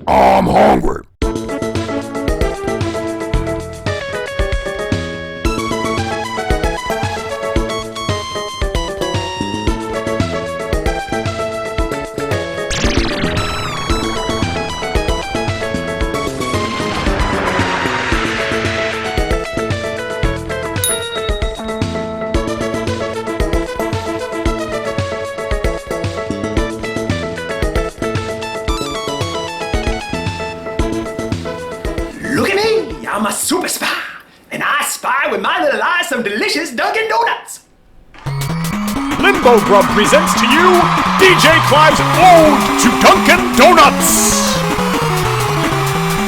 I'm hungry. I'm a super spy, and I spy with my little eyes some delicious Dunkin' Donuts. Limbo Grub presents to you Djclyve's Ode to Dunkin' Donuts!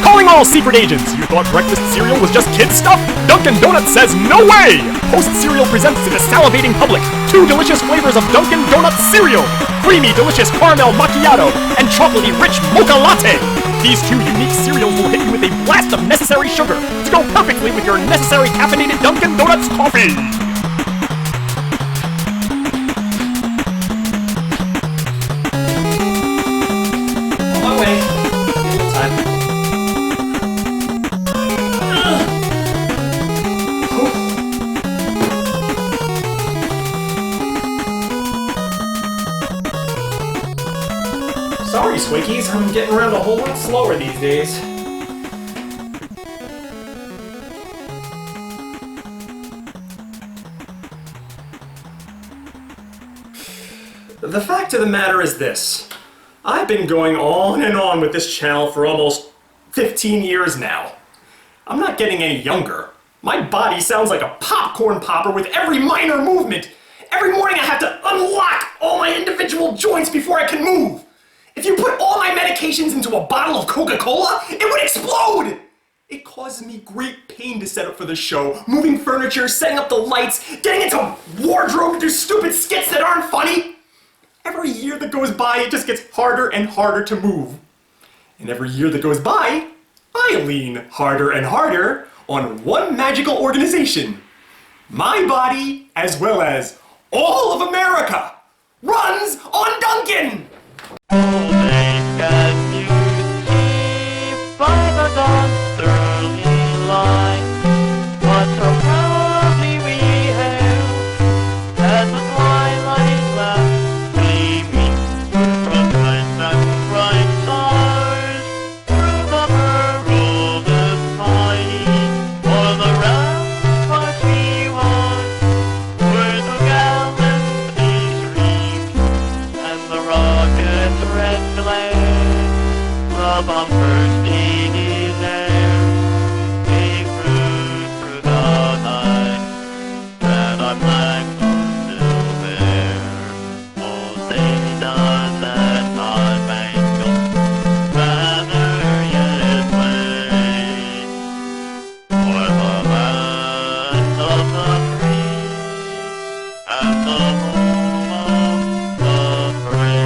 Calling all secret agents, you thought breakfast cereal was just kid stuff? Dunkin' Donuts says no way! Post Cereal presents to the salivating public 2 delicious flavors of Dunkin' Donuts cereal: creamy, delicious Caramel Macchiato and chocolatey, rich Mocha Latte. These 2 unique cereals will hit you with a blast of necessary sugar to go perfectly with your necessary caffeinated Dunkin' Donuts coffee. On my way. A little time. Sorry, Squinkies, I'm getting around a whole lot slower these days. The fact of the matter is this. I've been going on and on with this channel for almost 15 years now. I'm not getting any younger. My body sounds like a popcorn popper with every minor movement. Every morning I have to unlock all my individual joints before I can move. If you put all my medications into a bottle of Coca-Cola, it would explode! It causes me great pain to set up for the show, moving furniture, setting up the lights, getting into wardrobe to do stupid skits that aren't funny. Every year that goes by, it just gets harder and harder to move. And every year that goes by, I lean harder and harder on one magical organization. My body, as well as all of America, runs on Dunkin'! Can you keep by the dawn's early light? What so proudly we hailed as the twilight left gleaming from and bright stars through the perilous night. For the ramparts we walked where the gallant streamed and the rockets red glare, the bumpers ding in air, gave route through the night, and our black still there. Oh, say does that star-spangled banner yet wave o'er the land of the free and the home of the brave?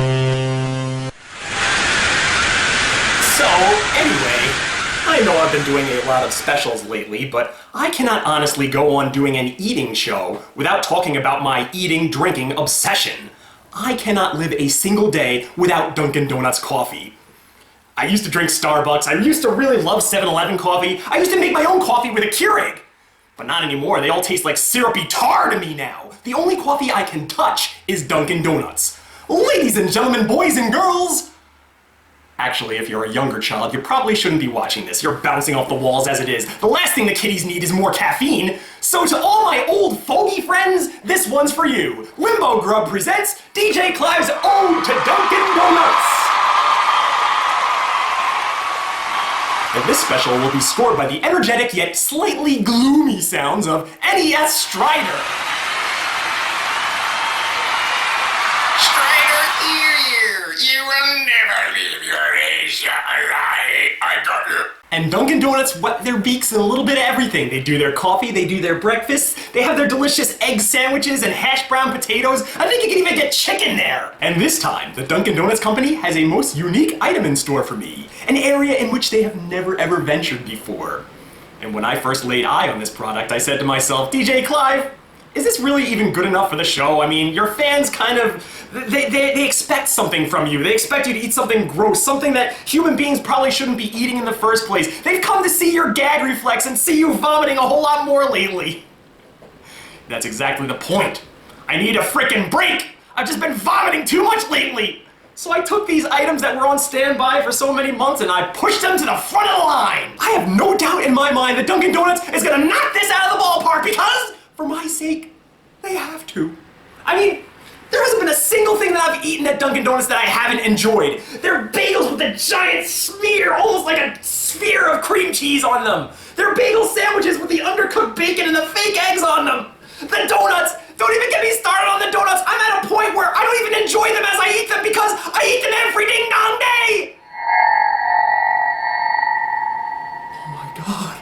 So, anyway, I know I've been doing a lot of specials lately, but I cannot honestly go on doing an eating show without talking about my eating-drinking obsession. I cannot live a single day without Dunkin' Donuts coffee. I used to drink Starbucks, I used to really love 7-Eleven coffee, I used to make my own coffee with a Keurig. But not anymore, they all taste like syrupy tar to me now. The only coffee I can touch is Dunkin' Donuts. Ladies and gentlemen, boys and girls, actually, if you're a younger child, you probably shouldn't be watching this. You're bouncing off the walls as it is. The last thing the kiddies need is more caffeine. So to all my old fogey friends, this one's for you. Limbo Grub presents Djclyve's Ode to Dunkin' Donuts. And this special will be scored by the energetic yet slightly gloomy sounds of NES Strider. You will never leave your Asia alive. I got you. And Dunkin' Donuts wet their beaks in a little bit of everything. They do their coffee, they do their breakfasts, they have their delicious egg sandwiches and hash brown potatoes. I think you can even get chicken there. And this time, the Dunkin' Donuts company has a most unique item in store for me. An area in which they have never ever ventured before. And when I first laid eye on this product, I said to myself, Djclyve, is this really even good enough for the show? I mean, your fans kind of, they expect something from you. They expect you to eat something gross, something that human beings probably shouldn't be eating in the first place. They've come to see your gag reflex and see you vomiting a whole lot more lately. That's exactly the point. I need a frickin' break! I've just been vomiting too much lately! So I took these items that were on standby for so many months and I pushed them to the front of the line! I have no doubt in my mind that Dunkin' Donuts is gonna knock this out of the ballpark because, for my sake, they have to. I mean, there hasn't been a single thing that I've eaten at Dunkin' Donuts that I haven't enjoyed. They're bagels with a giant smear, almost like a sphere of cream cheese on them. They're bagel sandwiches with the undercooked bacon and the fake eggs on them. The donuts! Don't even get me started on the donuts! I'm at a point where I don't even enjoy them as I eat them because I eat them every ding-dong day! Oh my god.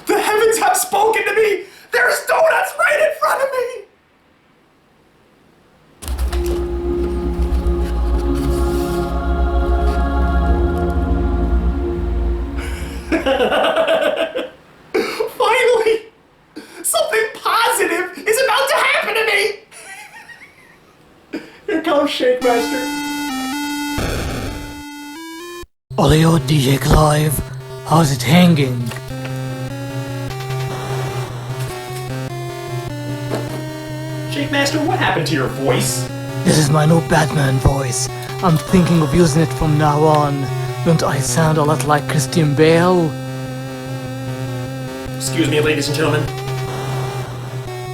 The heavens have spoken to me! There's donuts right in front of me! Finally! Something positive is about to happen to me! Here comes Shake Master. Oleo Djclyve, how's it hanging? Shake Master, what happened to your voice? This is my new Batman voice. I'm thinking of using it from now on. Don't I sound a lot like Christian Bale? Excuse me, ladies and gentlemen.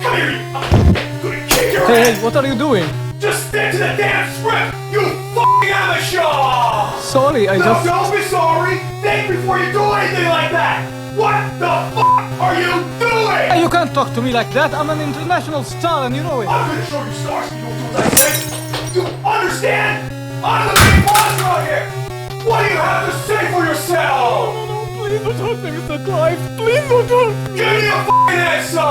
Come here, you... I'm gonna kick your Hey, ass! what are you doing? Just stick to the damn script, you f***ing amashahh! Sorry, I No, just... don't be sorry! Think before you do anything like that! What the f*** are you doing? Hey, you can't talk to me like that. I'm an international star and you know it. I'm gonna show you stars if you don't do what I say! You understand? I'm the big boss around here! What do you have to say for yourself? No, please don't hurt me, Mr. Clive. Please don't hurt me. Give me a f***ing answer!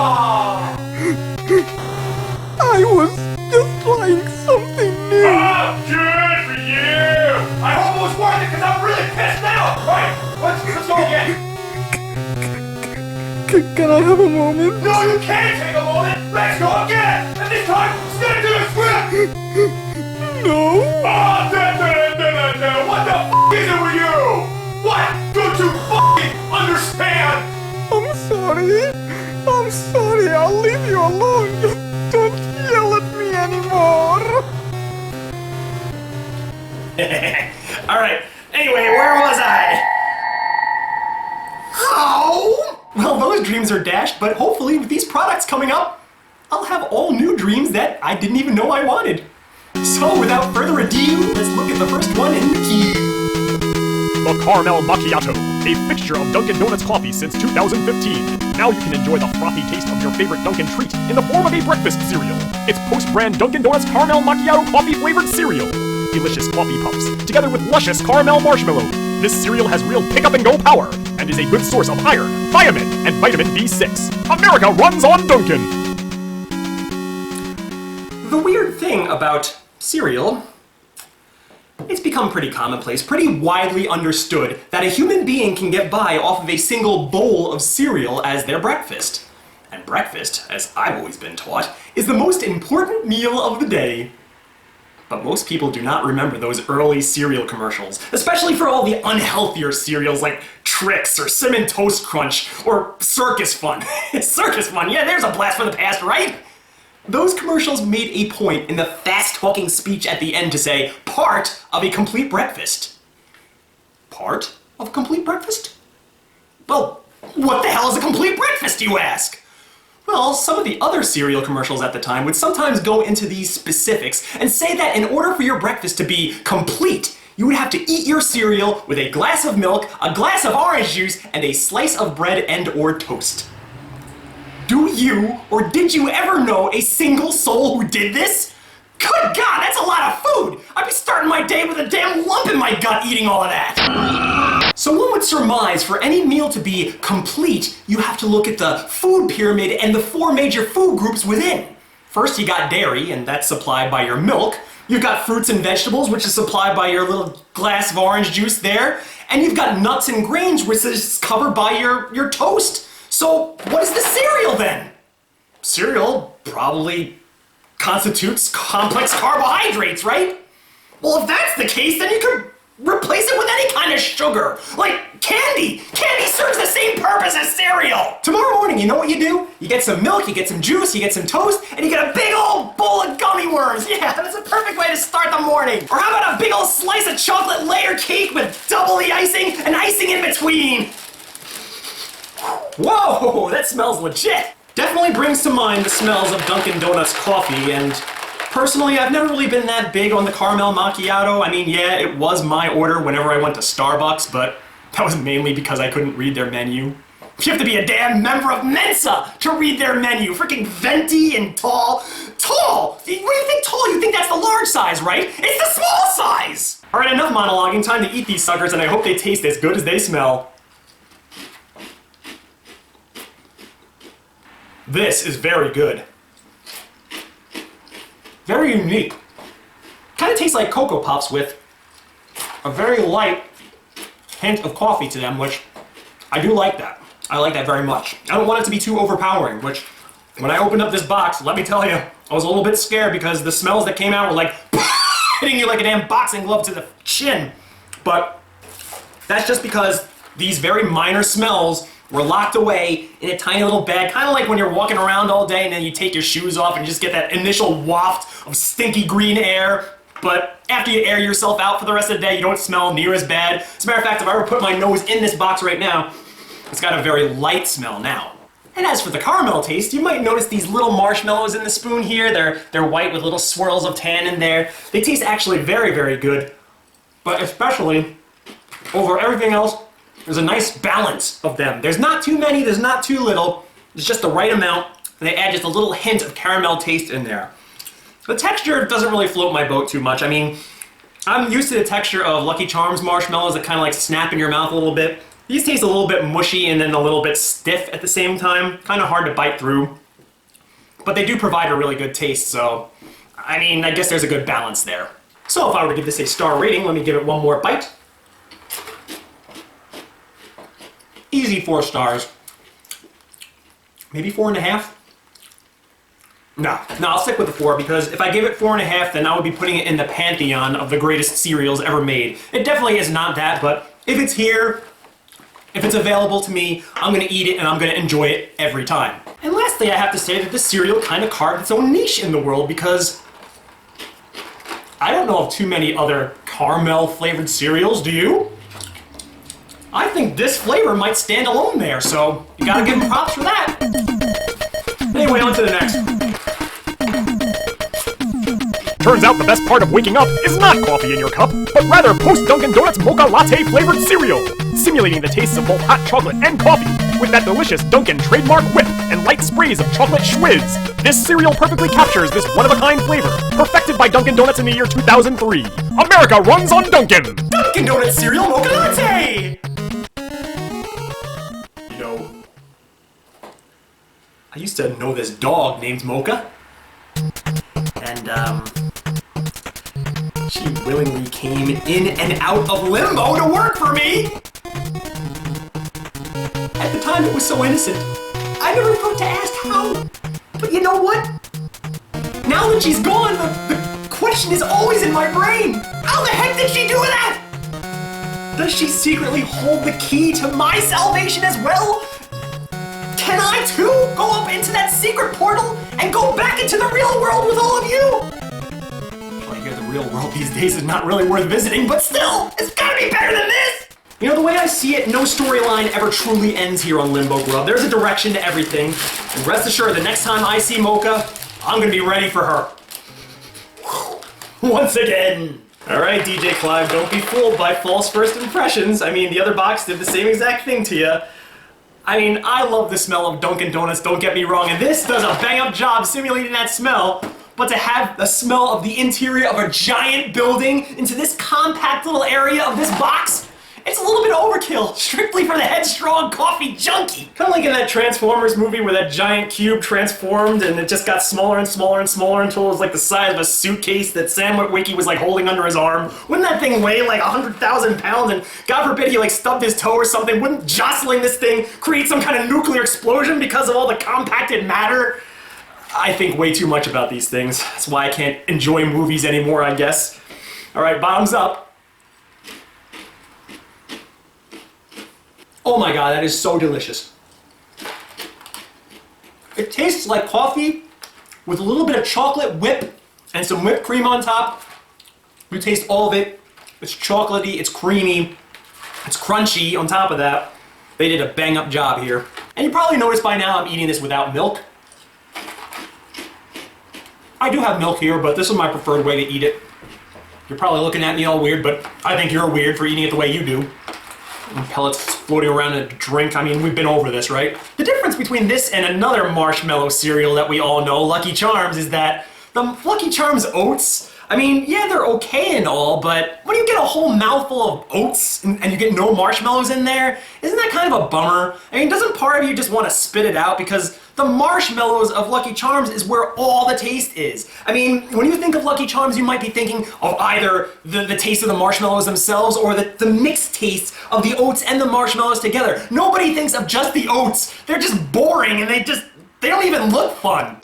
I was just trying something new. Oh, good for you! I hope it was worth it because I'm really pissed now! Right, let's go again! Can I have a moment? No, you can't take a moment! Let's go again! And this time, stick to the script! No. Oh, what the f*** is it with you? What? Don't you f***ing understand? I'm sorry. I'm sorry. I'll leave you alone. Just don't yell at me anymore. Alright, anyway, where was I? Oh! Well, those dreams are dashed, but hopefully with these products coming up, I'll have all new dreams that I didn't even know I wanted. So, without further ado, let's look at the first one in the queue. The Caramel Macchiato, a fixture of Dunkin' Donuts coffee since 2015. Now you can enjoy the frothy taste of your favorite Dunkin' treat in the form of a breakfast cereal. It's post-brand Dunkin' Donuts Caramel Macchiato coffee-flavored cereal. Delicious coffee puffs, together with luscious caramel marshmallow. This cereal has real pick-up-and-go power, and is a good source of iron, thiamine, and vitamin B6. America runs on Dunkin'! The weird thing about cereal, it's become pretty commonplace, pretty widely understood that a human being can get by off of a single bowl of cereal as their breakfast. And breakfast, as I've always been taught, is the most important meal of the day. But most people do not remember those early cereal commercials, especially for all the unhealthier cereals like Trix or Cinnamon Toast Crunch or Circus Fun. Circus Fun, yeah, there's a blast from the past, right? Those commercials made a point in the fast-talking speech at the end to say, part of a complete breakfast. Part of a complete breakfast? Well, what the hell is a complete breakfast, you ask? Well, some of the other cereal commercials at the time would sometimes go into these specifics and say that in order for your breakfast to be complete, you would have to eat your cereal with a glass of milk, a glass of orange juice, and a slice of bread and or toast. Do you, or did you ever know a single soul who did this? Good God, that's a lot of food! I'd be starting my day with a damn lump in my gut eating all of that! So one would surmise for any meal to be complete, you have to look at the food pyramid and the four major food groups within. First you got dairy, and that's supplied by your milk. You've got fruits and vegetables, which is supplied by your little glass of orange juice there. And you've got nuts and grains, which is covered by your toast. So what is the cereal then? Cereal probably constitutes complex carbohydrates, right? Well, if that's the case, then you could replace it with any kind of sugar, like candy. Candy serves the same purpose as cereal. Tomorrow morning, you know what you do? You get some milk, you get some juice, you get some toast, and you get a big old bowl of gummy worms. Yeah, that's a perfect way to start the morning. Or how about a big old slice of chocolate layer cake with double the icing and icing in between? Whoa, that smells legit. Definitely brings to mind the smells of Dunkin' Donuts coffee, and personally, I've never really been that big on the Caramel Macchiato. I mean, yeah, it was my order whenever I went to Starbucks, but that was mainly because I couldn't read their menu. You have to be a damn member of Mensa to read their menu. Freaking venti and tall. Tall! What do you think tall? You think that's the large size, right? It's the small size! Alright, enough monologuing. Time to eat these suckers, and I hope they taste as good as they smell. This is very good. Very unique. Kind of tastes like Cocoa Puffs with a very light hint of coffee to them, which I do like that. I like that very much. I don't want it to be too overpowering, which when I opened up this box, let me tell you, I was a little bit scared because the smells that came out were like hitting you like a damn boxing glove to the chin. But that's just because these very minor smells were locked away in a tiny little bag, kind of like when you're walking around all day and then you take your shoes off and you just get that initial waft of stinky green air. But after you air yourself out for the rest of the day, you don't smell near as bad. As a matter of fact, if I were to put my nose in this box right now, it's got a very light smell now. And as for the caramel taste, you might notice these little marshmallows in the spoon here. They're white with little swirls of tan in there. They taste actually very, very good. But especially, over everything else, there's a nice balance of them. There's not too many, there's not too little. It's just the right amount. And they add just a little hint of caramel taste in there. The texture doesn't really float my boat too much. I mean, I'm used to the texture of Lucky Charms marshmallows that kind of like snap in your mouth a little bit. These taste a little bit mushy and then a little bit stiff at the same time. Kind of hard to bite through. But they do provide a really good taste, so I mean, I guess there's a good balance there. So if I were to give this a star rating, let me give it one more bite. Easy 4 stars. Maybe 4.5? No, I'll stick with the 4 because if I give it 4.5, then I would be putting it in the pantheon of the greatest cereals ever made. It definitely is not that, but if it's here, if it's available to me, I'm gonna eat it and I'm gonna enjoy it every time. And lastly, I have to say that this cereal kind of carved its own niche in the world because I don't know of too many other caramel flavored cereals, do you? I think this flavor might stand alone there, so you gotta give them props for that. Anyway, on to the next. Turns out the best part of waking up is not coffee in your cup, but rather post-Dunkin' Donuts Mocha Latte flavored cereal, simulating the tastes of both hot chocolate and coffee, with that delicious Dunkin' trademark whip and light sprays of chocolate schwizz. This cereal perfectly captures this one-of-a-kind flavor, perfected by Dunkin' Donuts in the year 2003. America runs on Dunkin'! Dunkin' Donuts cereal Mocha Latte! You know, I used to know this dog named Mocha, and she willingly came in and out of limbo to work for me! At the time it was so innocent, I never thought to ask how, but you know what? Now that she's gone, the question is always in my brain. How the heck did she do that? Does she secretly hold the key to my salvation as well? Can I too go up into that secret portal and go back into the real world with all of you? Well, I hear the real world these days is not really worth visiting, but still, it's gotta be better than this! You know, the way I see it, no storyline ever truly ends here on Limbo Grub. There's a direction to everything, and rest assured, the next time I see Mocha, I'm gonna be ready for her. Once again. Alright, Djclyve, don't be fooled by false first impressions. I mean, the other box did the same exact thing to you. I mean, I love the smell of Dunkin' Donuts, don't get me wrong, and this does a bang-up job simulating that smell, but to have the smell of the interior of a giant building into this compact little area of this box, it's a little bit overkill, strictly for the headstrong coffee junkie. Kind of like in that Transformers movie where that giant cube transformed and it just got smaller and smaller and smaller until it was like the size of a suitcase that Sam Witwicky was like holding under his arm. Wouldn't that thing weigh like 100,000 pounds and God forbid he like stubbed his toe or something? Wouldn't jostling this thing create some kind of nuclear explosion because of all the compacted matter? I think way too much about these things. That's why I can't enjoy movies anymore, I guess. All right, bottoms up. Oh my god, that is so delicious. It tastes like coffee with a little bit of chocolate whip and some whipped cream on top. You taste all of it. It's chocolatey, it's creamy, it's crunchy on top of that. They did a bang up job here. And you probably noticed by now I'm eating this without milk. I do have milk here, but this is my preferred way to eat it. You're probably looking at me all weird, but I think you're weird for eating it the way you do. And pellets floating around in a drink. I mean, we've been over this, right? The difference between this and another marshmallow cereal that we all know, Lucky Charms, is that the Lucky Charms oats, I mean, yeah, they're okay and all, but when you get a whole mouthful of oats and you get no marshmallows in there, isn't that kind of a bummer? I mean, doesn't part of you just want to spit it out? Because the marshmallows of Lucky Charms is where all the taste is. I mean, when you think of Lucky Charms, you might be thinking of either the taste of the marshmallows themselves or the mixed taste of the oats and the marshmallows together. Nobody thinks of just the oats. They're just boring and they don't even look fun.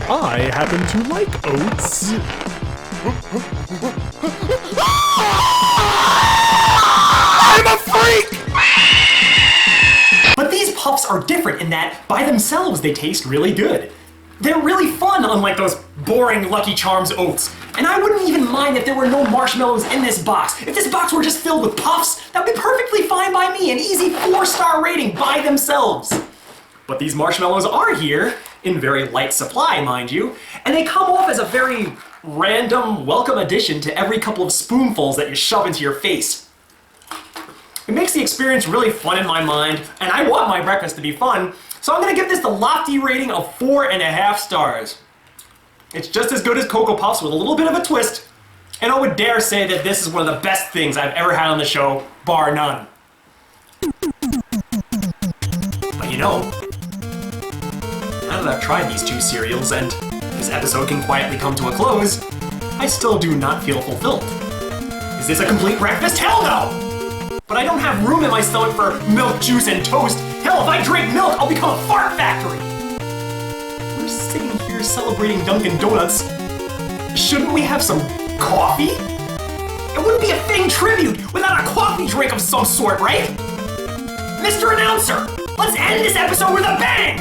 I happen to like oats. I'm a freak! But these puffs are different in that, by themselves, they taste really good. They're really fun, unlike those boring Lucky Charms oats. And I wouldn't even mind if there were no marshmallows in this box. If this box were just filled with puffs, that would be perfectly fine by me, an easy 4-star rating by themselves. But these marshmallows are here, in very light supply, mind you, and they come off as a very random, welcome addition to every couple of spoonfuls that you shove into your face. It makes the experience really fun in my mind, and I want my breakfast to be fun, so I'm gonna give this the lofty rating of 4.5 stars. It's just as good as Cocoa Puffs with a little bit of a twist, and I would dare say that this is one of the best things I've ever had on the show, bar none. But you know, now that I've tried these two cereals and this episode can quietly come to a close, I still do not feel fulfilled. Is this a complete breakfast? Hell no! But I don't have room in my stomach for milk, juice, and toast. Hell, if I drink milk, I'll become a fart factory! We're sitting here celebrating Dunkin' Donuts. Shouldn't we have some coffee? It wouldn't be a Thing tribute without a coffee drink of some sort, right? Mr. Announcer, let's end this episode with a bang!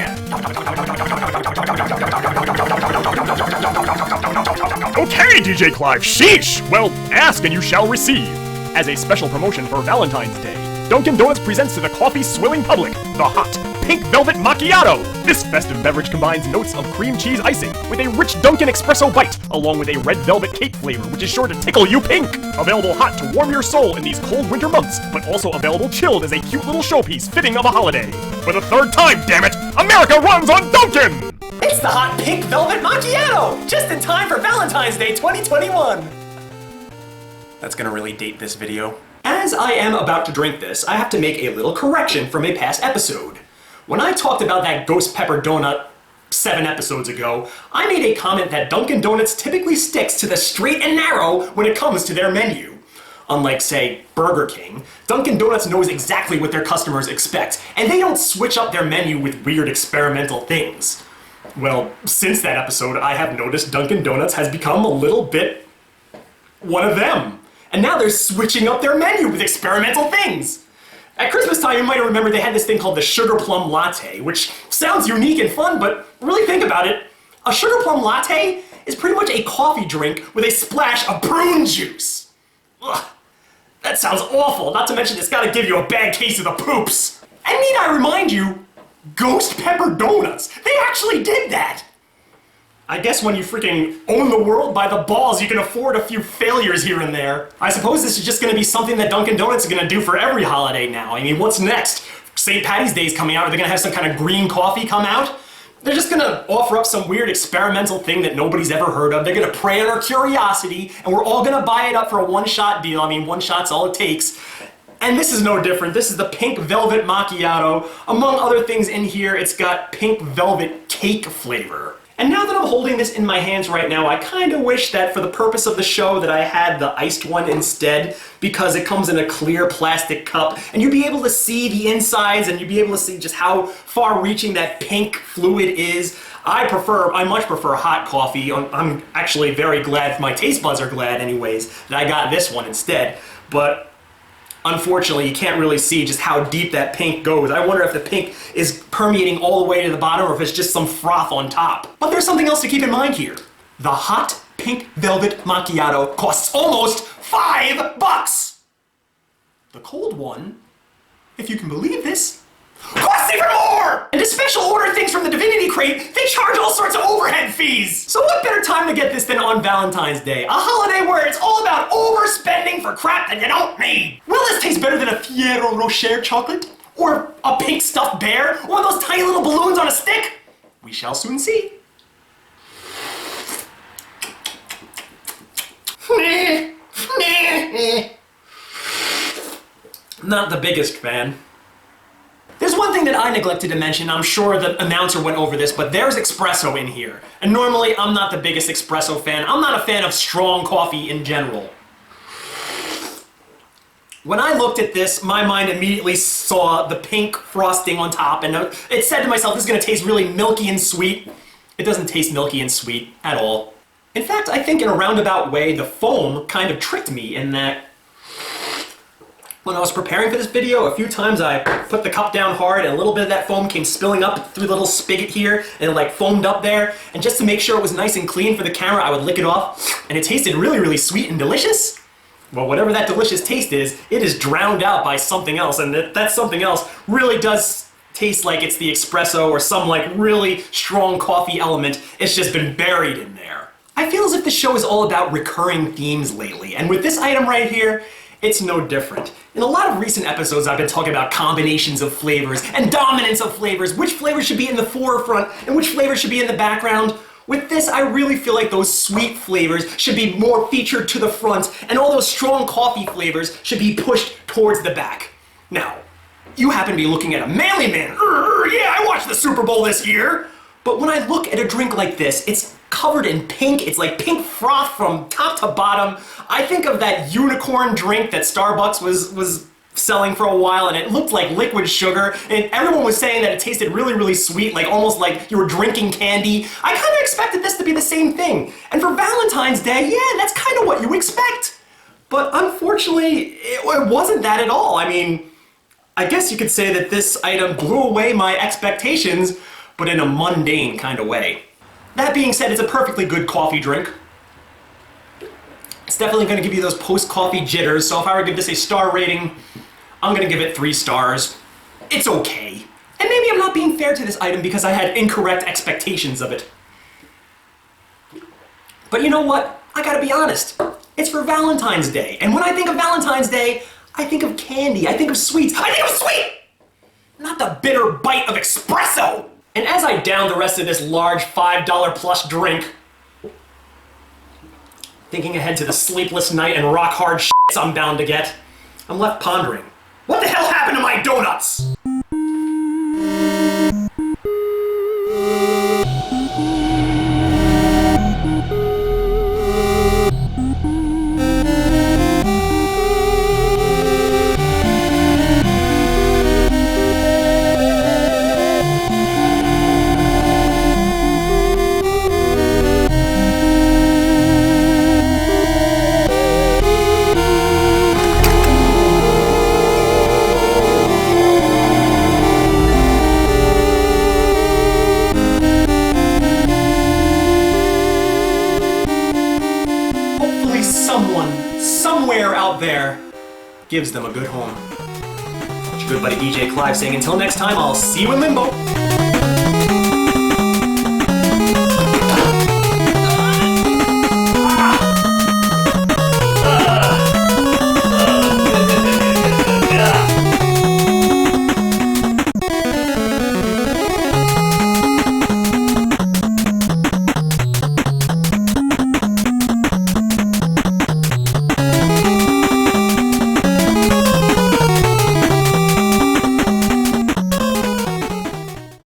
Okay, Djclyve, sheesh! Well, ask and you shall receive. As a special promotion for Valentine's Day, Dunkin' Donuts presents to the coffee-swilling public the hot Pink Velvet Macchiato! This festive beverage combines notes of cream cheese icing with a rich Dunkin' espresso bite, along with a red velvet cake flavor, which is sure to tickle you pink! Available hot to warm your soul in these cold winter months, but also available chilled as a cute little showpiece fitting of a holiday. For the third time, damn it! America runs on Dunkin'! It's the hot Pink Velvet Macchiato! Just in time for Valentine's Day 2021! That's gonna really date this video. As I am about to drink this, I have to make a little correction from a past episode. When I talked about that ghost pepper donut 7 episodes ago, I made a comment that Dunkin' Donuts typically sticks to the straight and narrow when it comes to their menu. Unlike, say, Burger King, Dunkin' Donuts knows exactly what their customers expect, and they don't switch up their menu with weird experimental things. Well, since that episode, I have noticed Dunkin' Donuts has become a little bit one of them. And now they're switching up their menu with experimental things. At Christmas time, you might remember they had this thing called the Sugar Plum Latte, which sounds unique and fun, but really think about it. A Sugar Plum Latte is pretty much a coffee drink with a splash of prune juice. Ugh, that sounds awful, not to mention it's gotta give you a bad case of the poops. And need I remind you, ghost pepper donuts, they actually did that. I guess when you freaking own the world by the balls, you can afford a few failures here and there. I suppose this is just gonna be something that Dunkin' Donuts is gonna do for every holiday now. I mean, what's next? St. Patty's Day's coming out. Are they gonna have some kind of green coffee come out? They're just gonna offer up some weird experimental thing that nobody's ever heard of. They're gonna prey on our curiosity, and we're all gonna buy it up for a one-shot deal. I mean, one shot's all it takes. And this is no different. This is the Pink Velvet Macchiato. Among other things in here, it's got pink velvet cake flavor. And now that I'm holding this in my hands right now, I kind of wish that for the purpose of the show that I had the iced one instead, because it comes in a clear plastic cup, and you'd be able to see the insides, and you'd be able to see just how far-reaching that pink fluid is. I much prefer hot coffee. I'm actually very glad, my taste buds are glad anyways, that I got this one instead. But unfortunately, you can't really see just how deep that pink goes. I wonder if the pink is permeating all the way to the bottom or if it's just some froth on top. But there's something else to keep in mind here. The hot pink velvet macchiato costs almost $5. The cold one, if you can believe this, costs even more! And to special order things from the Divinity Crate, they charge all sorts of overhead fees! So what better time to get this than on Valentine's Day? A holiday where it's all about overspending for crap that you don't need! Will this taste better than a Ferrero Rocher chocolate? Or a pink stuffed bear? Or one of those tiny little balloons on a stick? We shall soon see. Not the biggest fan. There's one thing that I neglected to mention. I'm sure the announcer went over this, but there's espresso in here. And normally, I'm not the biggest espresso fan. I'm not a fan of strong coffee in general. When I looked at this, my mind immediately saw the pink frosting on top, and it said to myself, this is going to taste really milky and sweet. It doesn't taste milky and sweet at all. In fact, I think in a roundabout way, the foam kind of tricked me in that when I was preparing for this video, a few times I put the cup down hard and a little bit of that foam came spilling up through the little spigot here and it like foamed up there. And just to make sure it was nice and clean for the camera, I would lick it off and it tasted really, really sweet and delicious. Well, whatever that delicious taste is, it is drowned out by something else, and that something else really does taste like it's the espresso or some like really strong coffee element. It's just been buried in there. I feel as if the show is all about recurring themes lately, and with this item right here, it's no different. In a lot of recent episodes, I've been talking about combinations of flavors and dominance of flavors, which flavors should be in the forefront and which flavors should be in the background. With this, I really feel like those sweet flavors should be more featured to the front, and all those strong coffee flavors should be pushed towards the back. Now, you happen to be looking at a manly man. Yeah, I watched the Super Bowl this year. But when I look at a drink like this, it's covered in pink. It's like pink froth from top to bottom. I think of that unicorn drink that Starbucks was selling for a while, and it looked like liquid sugar, and everyone was saying that it tasted really, really sweet, like almost like you were drinking candy. I kind of expected this to be the same thing. And for Valentine's Day, yeah, that's kind of what you expect. But unfortunately, it wasn't that at all. I mean, I guess you could say that this item blew away my expectations, but in a mundane kind of way. That being said, it's a perfectly good coffee drink. It's definitely going to give you those post-coffee jitters, so if I were to give this a star rating, I'm going to give it 3 stars. It's okay. And maybe I'm not being fair to this item because I had incorrect expectations of it. But you know what? I gotta be honest. It's for Valentine's Day, and when I think of Valentine's Day, I think of candy, I think of sweets, I think of sweet! Not the bitter bite of espresso! And as I down the rest of this large $5 plus drink, thinking ahead to the sleepless night and rock hard shits I'm bound to get, I'm left pondering, what the hell happened to my donuts? Somewhere out there gives them a good home. It's your good buddy Djclyve saying until next time, I'll see you in Limbo.